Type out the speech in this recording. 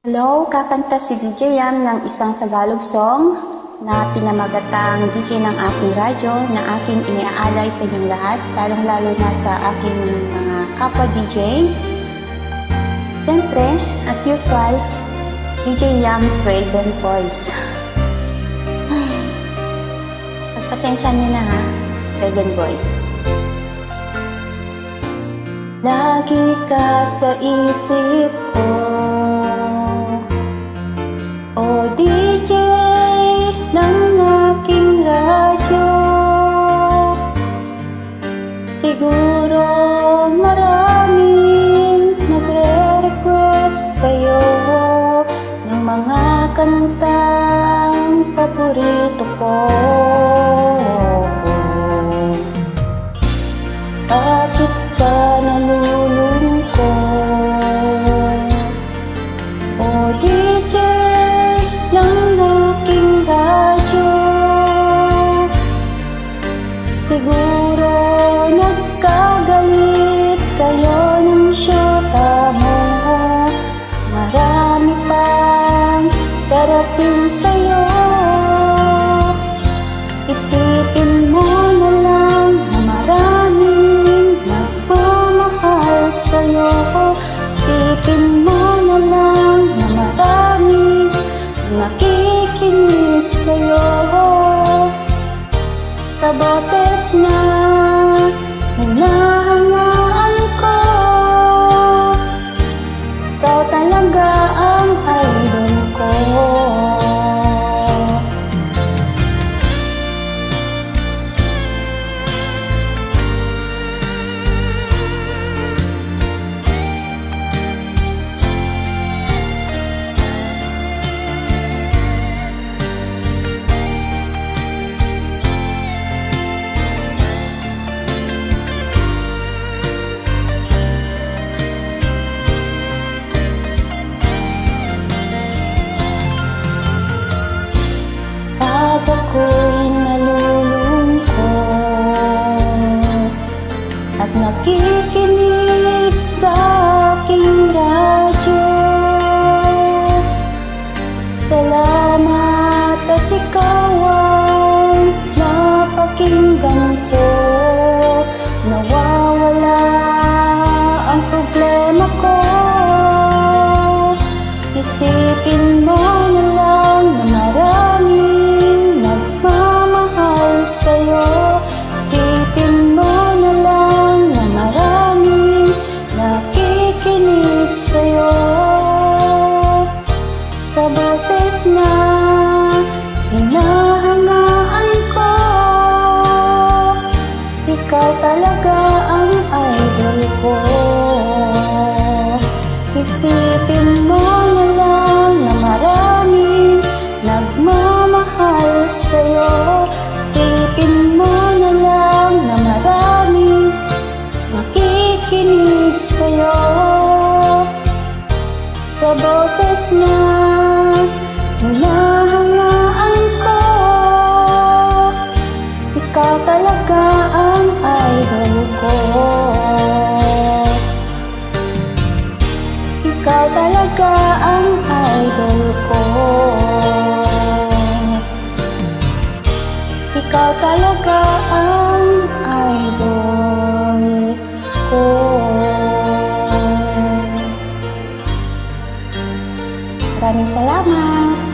Hello, kakanta si DJ Yam ng isang Tagalog song na pinamagatang DJ ng aking radyo na aking iniaalay sa inyong lahat, lalong-lalo na sa aking mga kapwa DJ. Siyempre, as usual, DJ Yam's Raven Voice. Pagpasensya niyo na ha, Raven Voice. Lagi ka sa isip ko, o DJ ng aking radyo. Siguro maraming nagre-request sa'yo ng mga kantang paborito ko. Bakit ka nalulungkot, o DJ ng aking radyo? Siguro nagkagalit kayo ng syota mo. Marami pang darating sa'yo. Isipin mo na lang na maraming nagmamahal sa'yo. Isipin mo na lang na maraming nakikinig sa'yo. Sa boses na hinahangaan ko, ikaw talaga ang idol ko. Ako'y nalulungkot at nakikinig sa aking radyo. Salamat at ikaw ang napakinggan ko. Nawawala ang problema ko. Isipin mo na lang na maraming nagmamahal sa'yo. Isipin mo na lang na maraming nakikinig sa'yo. Sa boses na hinahangaan ko, ikaw talaga ang idol ko. Isipin mo na lang na maraming nagmamahal sa'yo. Isipin mo na lang na maraming makikinig sa'yo. Sa boses na hinahangaan ko, ikaw talaga ang idol ko. Ikaw talaga ang idol ko. Ikaw talaga ang idol ko. Maraming salamat.